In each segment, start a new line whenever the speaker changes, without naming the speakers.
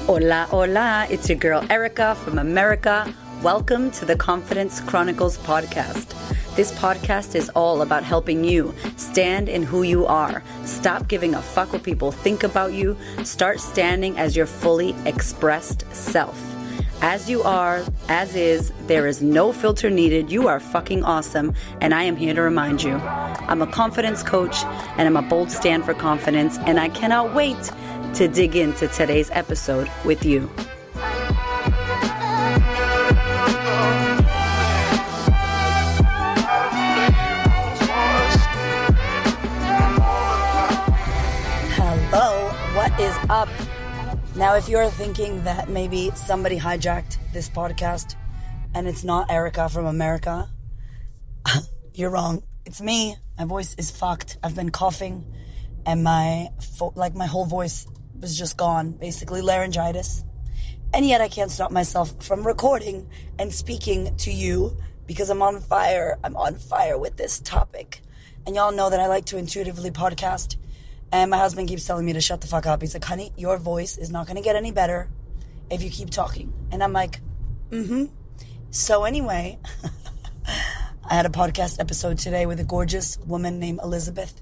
Hola, hola, it's your girl Erica from America. Welcome to the Confidence Chronicles podcast. This podcast is all about helping you stand in who you are. Stop giving a fuck what people think about you. Start standing as your fully expressed self. As you are, as is, there is no filter needed. You are fucking awesome, and I am here to remind you. I'm a confidence coach, and I'm a bold stand for confidence, and I cannot wait to dig into today's episode with you. Hello, what is up? Now, if you're thinking that maybe somebody hijacked this podcast and it's not Erica from America, you're wrong. It's me. My voice is fucked. I've been coughing and my whole voice was just gone. Basically laryngitis. And yet I can't stop myself from recording and speaking to you because I'm on fire. I'm on fire with this topic. And y'all know that I like to intuitively podcast. And my husband keeps telling me to shut the fuck up. He's like, honey, your voice is not going to get any better if you keep talking. And I'm like, So anyway, I had a podcast episode today with a gorgeous woman named Elizabeth,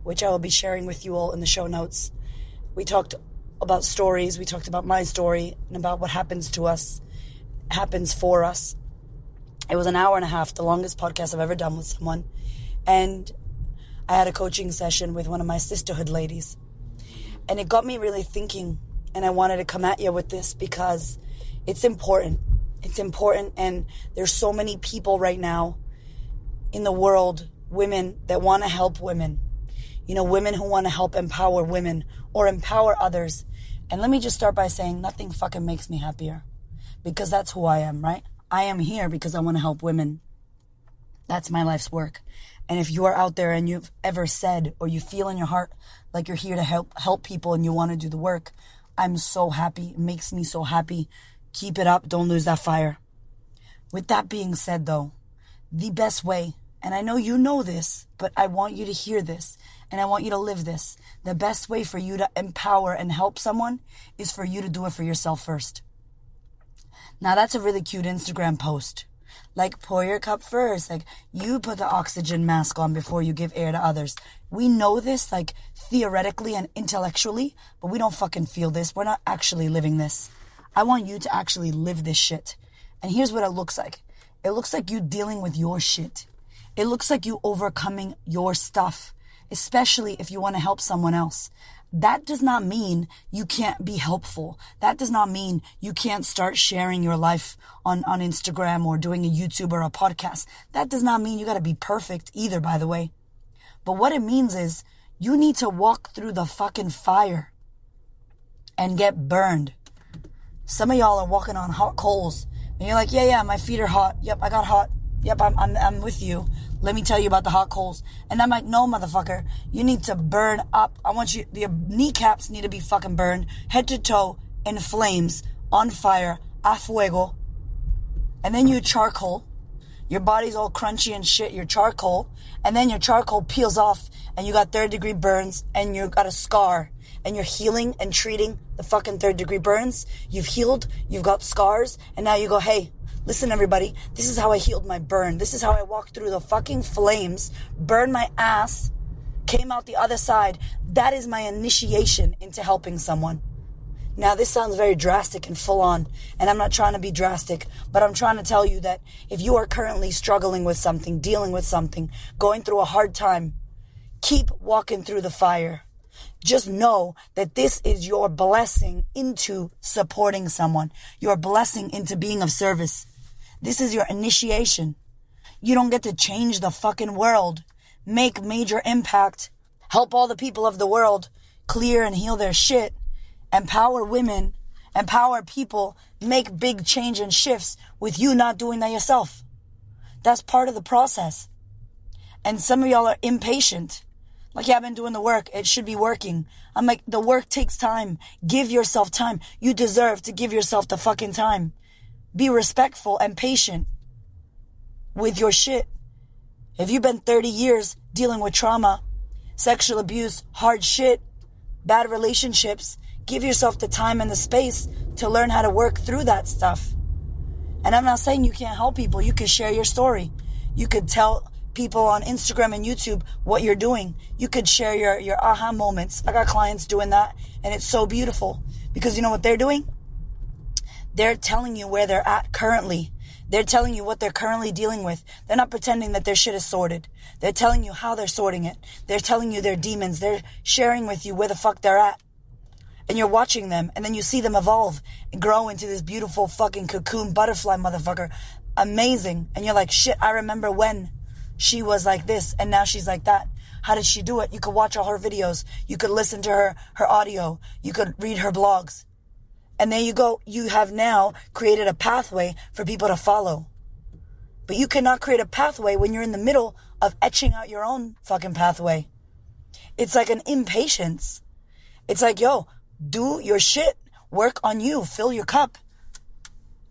which I will be sharing with you all in the show notes. We talked about stories. We talked about my story and about what happens to us, happens for us. It was an hour and a half, the longest podcast I've ever done with someone. And I had a coaching session with one of my sisterhood ladies. And it got me really thinking. And I wanted to come at you with this because it's important. It's important. And there's so many people right now in the world, women that want to help women. You know, women who want to help empower women or empower others. And let me just start by saying nothing fucking makes me happier. Because that's who I am, right? I am here because I want to help women. That's my life's work. And if you are out there and you've ever said or you feel in your heart like you're here to help people and you want to do the work, I'm so happy. It makes me so happy. Keep it up. Don't lose that fire. With that being said, though, the best way, and I know you know this, but I want you to hear this and I want you to live this. The best way for you to empower and help someone is for you to do it for yourself first. Now, that's a really cute Instagram post. Like, pour your cup first. Like, you put the oxygen mask on before you give air to others. We know this, like, theoretically and intellectually, but we don't fucking feel this. We're not actually living this. I want you to actually live this shit. And here's what it looks like. It looks like you dealing with your shit. It looks like you overcoming your stuff, especially if you want to help someone else. That does not mean you can't be helpful. That does not mean you can't start sharing your life on Instagram or doing a YouTube or a podcast. That does not mean you got to be perfect either, by the way. But what it means is you need to walk through the fucking fire and get burned. Some of y'all are walking on hot coals and you're like, yeah, my feet are hot. Yep, I got hot. Yep, I'm with you. Let me tell you about the hot coals. And I'm like, no, motherfucker. You need to burn up. I want you, your kneecaps need to be fucking burned. Head to toe in flames, on fire, a fuego. And then you charcoal. Your body's all crunchy and shit. Your charcoal. And then your charcoal peels off and you got 3rd-degree burns and you got a scar. And you're healing and treating the fucking 3rd-degree burns. You've healed. You've got scars. And now you go, hey, listen, everybody, this is how I healed my burn. This is how I walked through the fucking flames, burned my ass, came out the other side. That is my initiation into helping someone. Now, this sounds very drastic and full on, and I'm not trying to be drastic, but I'm trying to tell you that if you are currently struggling with something, dealing with something, going through a hard time, keep walking through the fire. Just know that this is your blessing into supporting someone, your blessing into being of service. This is your initiation. You don't get to change the fucking world, make major impact, help all the people of the world clear and heal their shit, empower women, empower people, make big change and shifts with you not doing that yourself. That's part of the process. And some of y'all are impatient. Like, yeah, I've been doing the work. It should be working. I'm like, the work takes time. Give yourself time. You deserve to give yourself the fucking time. Be respectful and patient with your shit. If you've been 30 years dealing with trauma, sexual abuse, hard shit, bad relationships, give yourself the time and the space to learn how to work through that stuff. And I'm not saying you can't help people. You can share your story. You could tell people on Instagram and YouTube what you're doing. You could share your aha moments. I got clients doing that, and it's so beautiful. Because you know what they're doing? They're telling you where they're at currently. They're telling you what they're currently dealing with. They're not pretending that their shit is sorted. They're telling you how they're sorting it. They're telling you their demons. They're sharing with you where the fuck they're at. And you're watching them, and then you see them evolve and grow into this beautiful fucking cocoon butterfly motherfucker. Amazing. And you're like, shit, I remember when she was like this, and now she's like that. How did she do it? You could watch all her videos. You could listen to her audio. You could read her blogs. And there you go. You have now created a pathway for people to follow. But you cannot create a pathway when you're in the middle of etching out your own fucking pathway. It's like an impatience. It's like, yo, do your shit. Work on you. Fill your cup.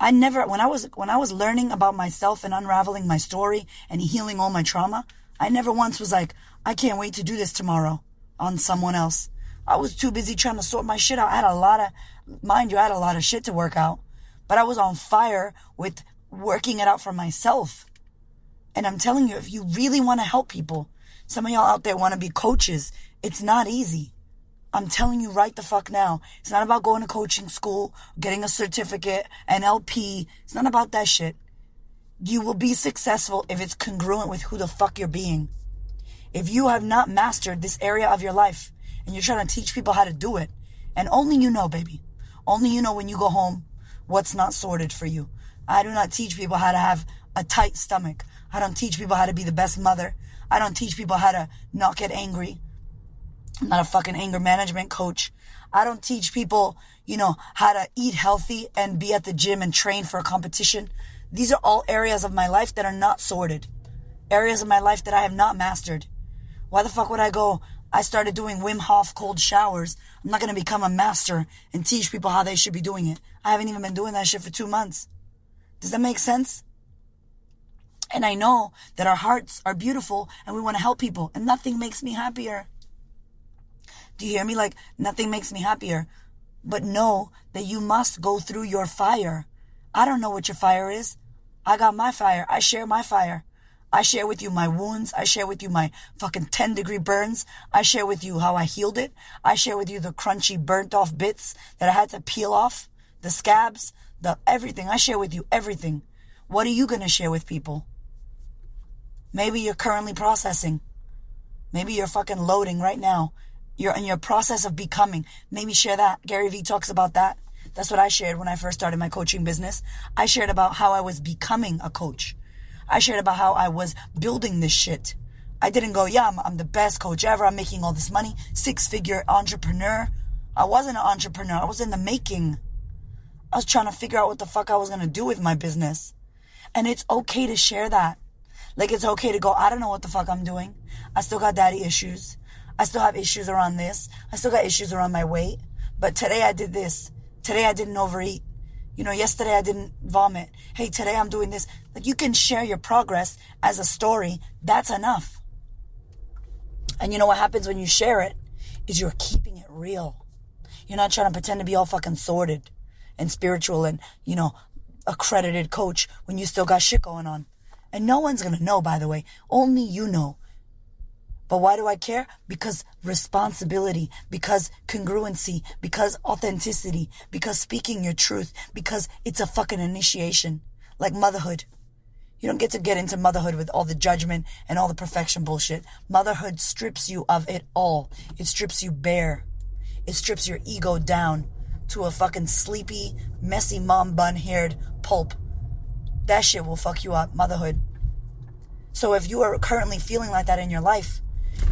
When I was learning about myself and unraveling my story and healing all my trauma, I never once was like, I can't wait to do this tomorrow on someone else. I was too busy trying to sort my shit out. I had a lot of shit to work out. But I was on fire with working it out for myself. And I'm telling you, if you really want to help people, some of y'all out there want to be coaches. It's not easy. I'm telling you right the fuck now. It's not about going to coaching school, getting a certificate, an LP. It's not about that shit. You will be successful if it's congruent with who the fuck you're being. If you have not mastered this area of your life and you're trying to teach people how to do it, and only you know, baby. Only you know when you go home what's not sorted for you. I do not teach people how to have a tight stomach. I don't teach people how to be the best mother. I don't teach people how to not get angry. I'm not a fucking anger management coach. I don't teach people, how to eat healthy and be at the gym and train for a competition. These are all areas of my life that are not sorted. Areas of my life that I have not mastered. Why the fuck would I started doing Wim Hof cold showers. I'm not going to become a master and teach people how they should be doing it. I haven't even been doing that shit for 2 months. Does that make sense? And I know that our hearts are beautiful and we want to help people, and nothing makes me happier. Do you hear me? Like, nothing makes me happier. But know that you must go through your fire. I don't know what your fire is. I got my fire. I share my fire. I share with you my wounds. I share with you my fucking 10-degree burns. I share with you how I healed it. I share with you the crunchy, burnt off bits that I had to peel off. The scabs, everything. I share with you everything. What are you going to share with people? Maybe you're currently processing. Maybe you're fucking loading right now. You're in your process of becoming. Maybe share that. Gary Vee talks about that. That's what I shared when I first started my coaching business. I shared about how I was becoming a coach. I shared about how I was building this shit. I didn't go, I'm the best coach ever. I'm making all this money. 6-figure entrepreneur. I wasn't an entrepreneur. I was in the making. I was trying to figure out what the fuck I was going to do with my business. And it's okay to share that. Like, it's okay to go, I don't know what the fuck I'm doing. I still got daddy issues. I still have issues around this. I still got issues around my weight. But today I did this. Today I didn't overeat. Yesterday I didn't vomit. Hey, today I'm doing this. Like, you can share your progress as a story. That's enough. And you know what happens when you share it is you're keeping it real. You're not trying to pretend to be all fucking sorted and spiritual and, accredited coach when you still got shit going on. And no one's going to know, by the way. Only you know. But why do I care? Because responsibility, because congruency, because authenticity, because speaking your truth, because it's a fucking initiation. Like motherhood. You don't get into motherhood with all the judgment and all the perfection bullshit. Motherhood strips you of it all. It strips you bare. It strips your ego down to a fucking sleepy, messy mom bun-haired pulp. That shit will fuck you up, motherhood. So if you are currently feeling like that in your life,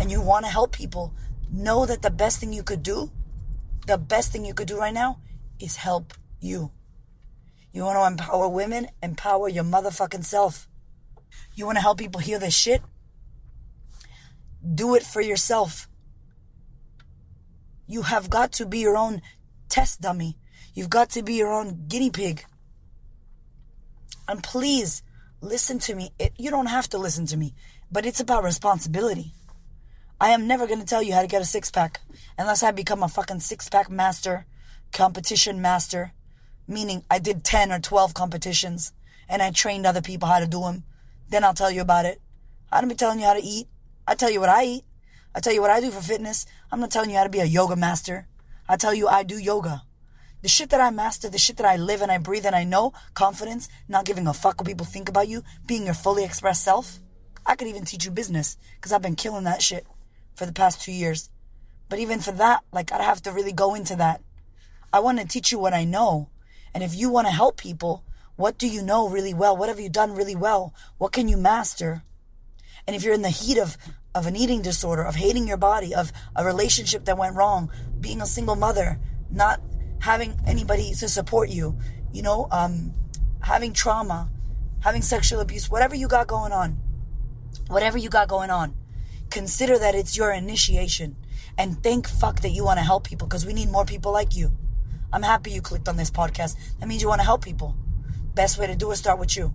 and you want to help people, know that the best thing you could do right now is help you. You want to empower women? Empower your motherfucking self. You want to help people heal their shit? Do it for yourself. You have got to be your own test dummy. You've got to be your own guinea pig. And please, listen to me. You don't have to listen to me, but it's about responsibility. I am never going to tell you how to get a 6-pack unless I become a fucking 6-pack master competition master, meaning I did 10 or 12 competitions and I trained other people how to do them. Then I'll tell you about it. I don't be telling you how to eat. I tell you what I eat. I tell you what I do for fitness. I'm not telling you how to be a yoga master. I tell you I do yoga. The shit that I master, the shit that I live and I breathe and I know, confidence, not giving a fuck what people think about you, being your fully expressed self. I could even teach you business because I've been killing that shit for the past 2 years. But even for that, like, I have to really go into that. I want to teach you what I know. And if you want to help people, what do you know really well? What have you done really well? What can you master? And if you're in the heat of an eating disorder, of hating your body, of a relationship that went wrong, being a single mother, not having anybody to support you, having trauma, having sexual abuse, whatever you got going on, consider that it's your initiation. And thank fuck that you want to help people, because we need more people like you. I'm happy you clicked on this podcast. That means you want to help people. Best way to do it, start with you.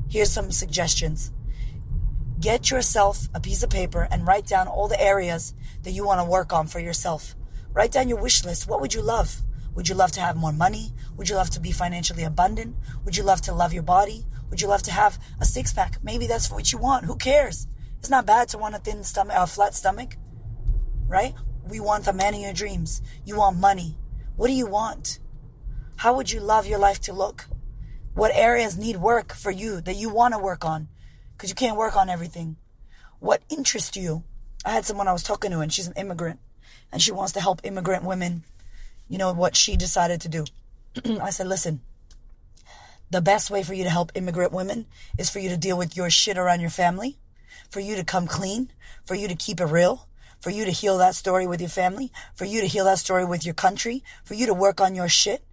Here's some suggestions. Get yourself a piece of paper and write down all the areas that you want to work on for yourself. Write down your wish list. What would you love? Would you love to have more money? Would you love to be financially abundant? Would you love to love your body? Would you love to have a six-pack? Maybe that's what you want. Who cares? It's not bad to want a thin stomach, a flat stomach, right? We want the man of your dreams. You want money. What do you want? How would you love your life to look? What areas need work for you that you want to work on? Because you can't work on everything. What interests you? I had someone I was talking to, and she's an immigrant, and she wants to help immigrant women. You know what she decided to do? I said, listen, the best way for you to help immigrant women is for you to deal with your shit around your family, for you to come clean, for you to keep it real, for you to heal that story with your family, for you to heal that story with your country, for you to work on your shit,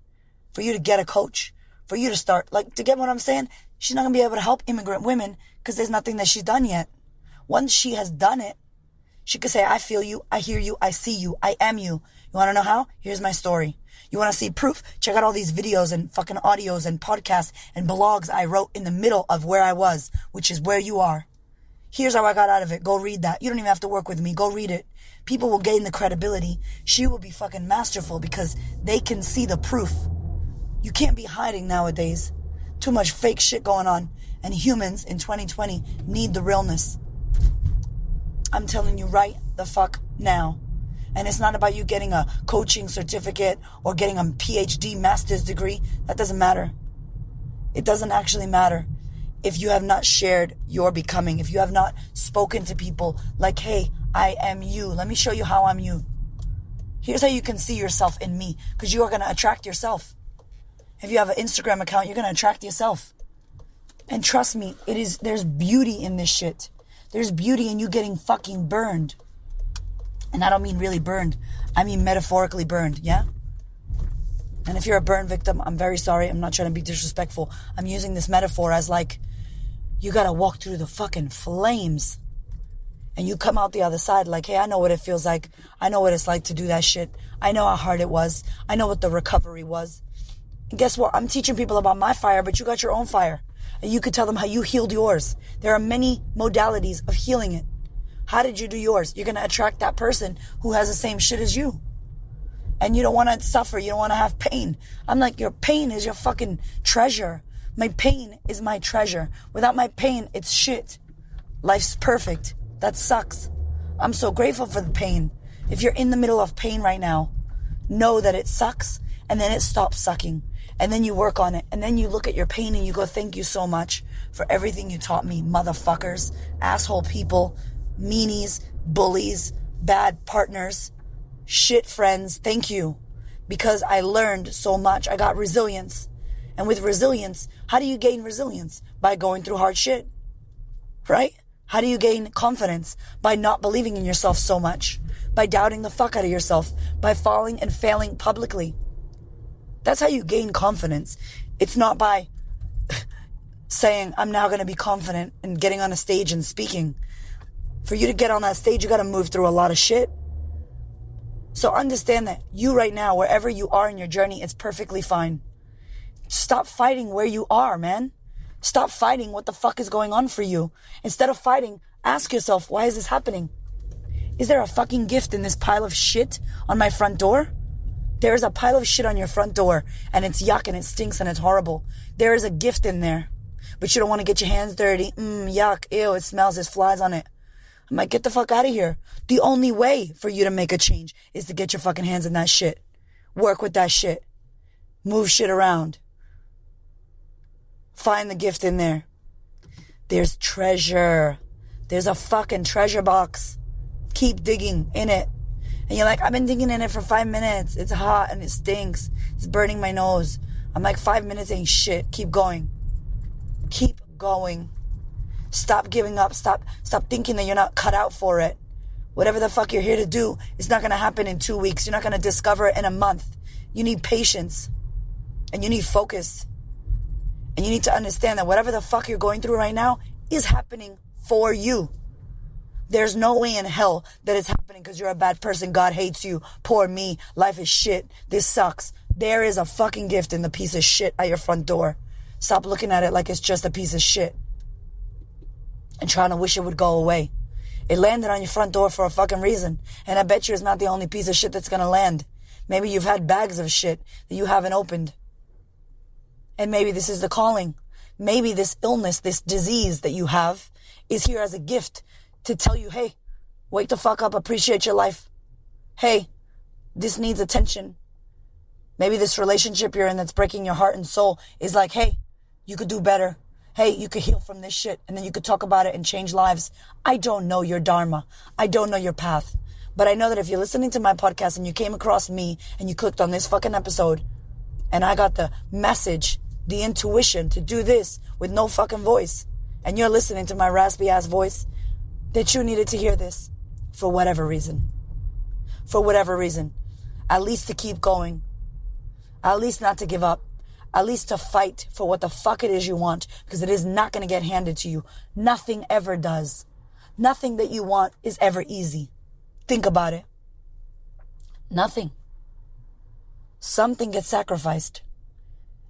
for you to get a coach, for you to start, to get what I'm saying? She's not going to be able to help immigrant women because there's nothing that she's done yet. Once she has done it, she could say, I feel you, I hear you, I see you, I am you. You want to know how? Here's my story. You want to see proof? Check out all these videos and fucking audios and podcasts and blogs I wrote in the middle of where I was, which is where you are. Here's how I got out of it. Go read that. You don't even have to work with me. Go read it. People will gain the credibility. She will be fucking masterful because they can see the proof. You can't be hiding nowadays. Too much fake shit going on. And humans in 2020 need the realness. I'm telling you right the fuck now. And it's not about you getting a coaching certificate or getting a PhD master's degree. That doesn't matter. It doesn't actually matter. If you have not shared your becoming, if you have not spoken to people like, hey, I am you. Let me show you how I'm you. Here's how you can see yourself in me, because you are going to attract yourself. If you have an Instagram account, you're going to attract yourself. And trust me, there's beauty in this shit. There's beauty in you getting fucking burned. And I don't mean really burned. I mean metaphorically burned, yeah? And if you're a burn victim, I'm very sorry. I'm not trying to be disrespectful. I'm using this metaphor as you gotta walk through the fucking flames. And you come out the other side hey, I know what it feels like. I know what it's like to do that shit. I know how hard it was. I know what the recovery was. And guess what? I'm teaching people about my fire, but you got your own fire. And you could tell them how you healed yours. There are many modalities of healing it. How did you do yours? You're gonna attract that person who has the same shit as you. And you don't want to suffer. You don't want to have pain. I'm like, your pain is your fucking treasure. My pain is my treasure. Without my pain, it's shit. Life's perfect. That sucks. I'm so grateful for the pain. If you're in the middle of pain right now, know that it sucks, and then it stops sucking. And then you work on it. And then you look at your pain and you go, thank you so much for everything you taught me, motherfuckers, asshole people, meanies, bullies, bad partners, shit friends. Thank you. Because I learned so much. I got resilience. And with resilience, how do you gain resilience? By going through hard shit. Right? How do you gain confidence? By not believing in yourself so much. By doubting the fuck out of yourself. By falling and failing publicly. That's how you gain confidence. It's not by saying, I'm now going to be confident and getting on a stage and speaking. For you to get on that stage, you got to move through a lot of shit. So understand that you right now, wherever you are in your journey, it's perfectly fine. Stop fighting where you are, man. Stop fighting what the fuck is going on for you. Instead of fighting, ask yourself, why is this happening? Is there a fucking gift in this pile of shit on my front door? There's a pile of shit on your front door and it's yuck and it stinks and it's horrible. There is a gift in there, but you don't want to get your hands dirty. Yuck, ew, it smells, there's flies on it. I'm like, get the fuck out of here. The only way for you to make a change is to get your fucking hands in that shit. Work with that shit. Move shit around. Find the gift in there. There's treasure. There's a fucking treasure box. Keep digging in it. And you're like, I've been digging in it for 5 minutes. It's hot and it stinks. It's burning my nose. I'm like, 5 minutes ain't shit. Keep going. Keep going. Stop giving up. Stop thinking that you're not cut out for it. Whatever the fuck you're here to do, it's not going to happen in 2 weeks. You're not going to discover it in a month. You need patience. And you need focus. And you need to understand that whatever the fuck you're going through right now is happening for you. There's no way in hell that it's happening because you're a bad person. God hates you. Poor me. Life is shit. This sucks. There is a fucking gift in the piece of shit at your front door. Stop looking at it like it's just a piece of shit and trying to wish it would go away. It landed on your front door for a fucking reason. And I bet you it's not the only piece of shit that's going to land. Maybe you've had bags of shit that you haven't opened. And maybe this is the calling. Maybe this illness, this disease that you have is here as a gift to tell you, hey, wake the fuck up, appreciate your life. Hey, this needs attention. Maybe this relationship you're in that's breaking your heart and soul is like, hey, you could do better. Hey, you could heal from this shit. And then you could talk about it and change lives. I don't know your dharma. I don't know your path. But I know that if you're listening to my podcast and you came across me and you clicked on this fucking episode and I got the message, the intuition to do this with no fucking voice, and you're listening to my raspy ass voice, that you needed to hear this for whatever reason. For whatever reason. At least to keep going. At least not to give up. At least to fight for what the fuck it is you want, because it is not going to get handed to you. Nothing ever does. Nothing that you want is ever easy. Think about it. Nothing. Something gets sacrificed.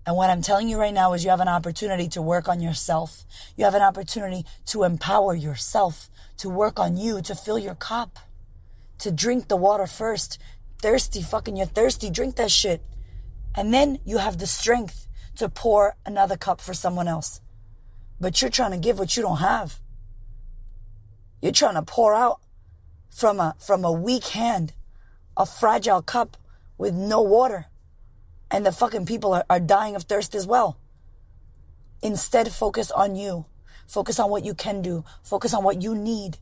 And what I'm telling you right now is you have an opportunity to work on yourself. You have an opportunity to empower yourself, to work on you, to fill your cup, to drink the water first. Thirsty, fucking you're thirsty, drink that shit. And then you have the strength to pour another cup for someone else. But you're trying to give what you don't have. You're trying to pour out from a weak hand, a fragile cup with no water. And the fucking people are dying of thirst as well. Instead, focus on you. Focus on what you can do. Focus on what you need.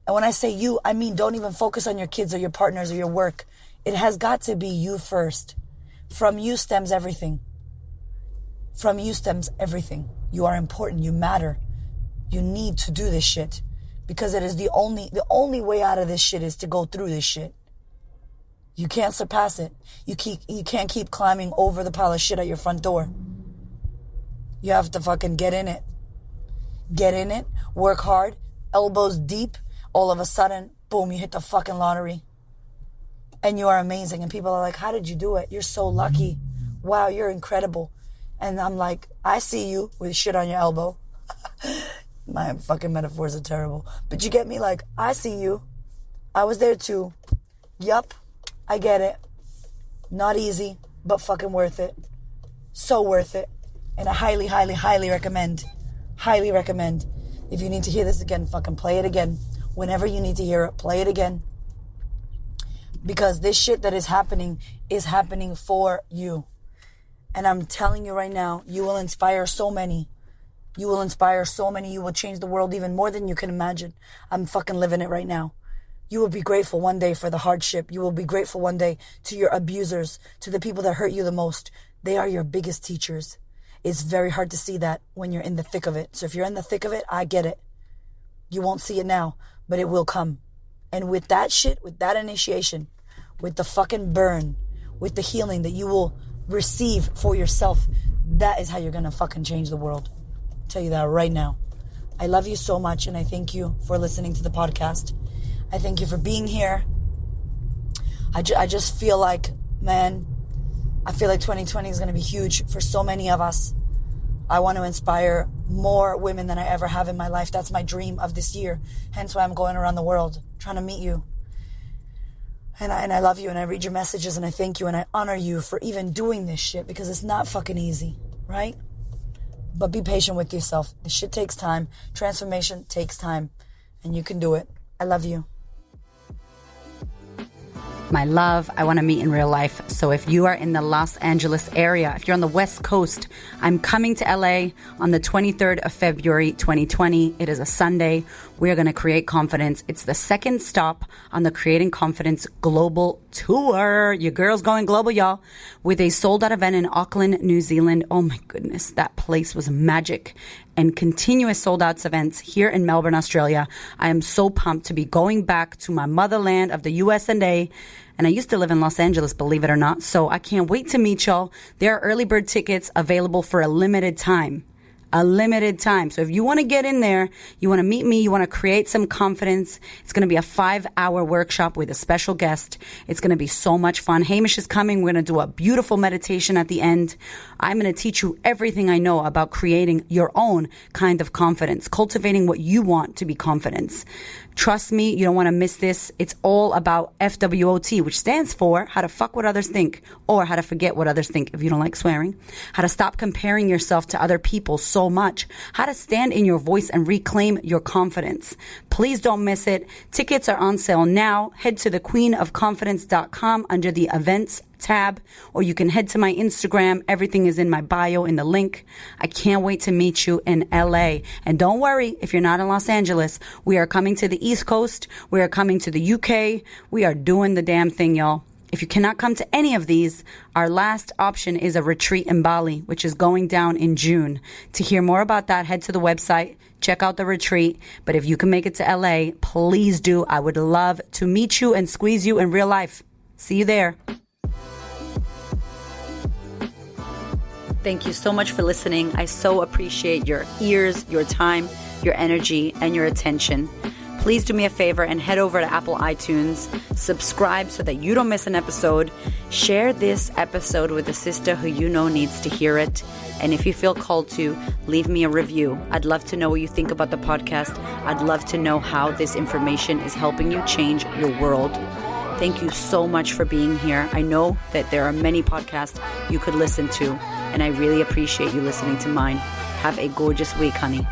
And when I say you, I mean don't even focus on your kids or your partners or your work. It has got to be you first. From you stems everything. From you stems everything. You are important. You matter. You need to do this shit. Because it is the only way out of this shit is to go through this shit. You can't surpass it. You can't keep climbing over the pile of shit at your front door. You have to fucking get in it. Get in it. Work hard. Elbows deep. All of a sudden, boom, you hit the fucking lottery. And you are amazing. And people are like, how did you do it? You're so lucky. Wow, you're incredible. And I'm like, I see you with shit on your elbow. My fucking metaphors are terrible. But you get me? Like, I see you. I was there too. Yup. I get it. Not easy, but fucking worth it. So worth it. And I highly, highly, highly recommend. Highly recommend. If you need to hear this again, fucking play it again. Whenever you need to hear it, play it again. Because this shit that is happening for you. And I'm telling you right now, you will inspire so many. You will inspire so many. You will change the world even more than you can imagine. I'm fucking living it right now. You will be grateful one day for the hardship. You will be grateful one day to your abusers, to the people that hurt you the most. They are your biggest teachers. It's very hard to see that when you're in the thick of it. So if you're in the thick of it, I get it. You won't see it now, but it will come. And with that shit, with that initiation, with the fucking burn, with the healing that you will receive for yourself, that is how you're going to fucking change the world. I'll tell you that right now. I love you so much, and I thank you for listening to the podcast. I thank you for being here. I just feel like, man, I feel like 2020 is going to be huge for so many of us. I want to inspire more women than I ever have in my life. That's my dream of this year. Hence why I'm going around the world trying to meet you. And I love you, and I read your messages, and I thank you, and I honor you for even doing this shit, because it's not fucking easy, right? But be patient with yourself. This shit takes time. Transformation takes time, and you can do it. I love you.
My love, I want to meet in real life. So if you are in the Los Angeles area, if you're on the West Coast, I'm coming to LA on the 23rd of February, 2020. It is a Sunday. We are going to create confidence. It's the second stop on the Creating Confidence Global Tour. Your girl's going global, y'all, with a sold out event in Auckland, New Zealand. Oh my goodness, that place was magic. And continuous sold out events here in Melbourne, Australia. I am so pumped to be going back to my motherland of the US&A. And I used to live in Los Angeles, believe it or not. So I can't wait to meet y'all. There are early bird tickets available for a limited time. A limited time. So if you want to get in there, you want to meet me, you want to create some confidence, it's going to be a 5-hour workshop with a special guest. It's going to be so much fun. Hamish is coming. We're going to do a beautiful meditation at the end. I'm going to teach you everything I know about creating your own kind of confidence, cultivating what you want to be confidence. Trust me, you don't want to miss this. It's all about FWOT, which stands for how to fuck what others think, or how to forget what others think if you don't like swearing, how to stop comparing yourself to other people so much, how to stand in your voice and reclaim your confidence. Please don't miss it. Tickets are on sale now. Head to thequeenofconfidence.com under the events tab, or you can head to my Instagram. Everything is in my bio in the link. I can't wait to meet you in LA. And don't worry if you're not in Los Angeles. We are coming to the East Coast. We are coming to the UK. We are doing the damn thing, y'all. If you cannot come to any of these, our last option is a retreat in Bali, which is going down in June. To hear more about that, head to the website, check out the retreat. But if you can make it to LA, please do. I would love to meet you and squeeze you in real life. See you there. Thank you so much for listening. I so appreciate your ears, your time, your energy, and your attention. Please do me a favor and head over to Apple iTunes, subscribe so that you don't miss an episode, share this episode with a sister who you know needs to hear it, and if you feel called to, leave me a review. I'd love to know what you think about the podcast. I'd love to know how this information is helping you change your world. Thank you so much for being here. I know that there are many podcasts you could listen to, and I really appreciate you listening to mine. Have a gorgeous week, honey.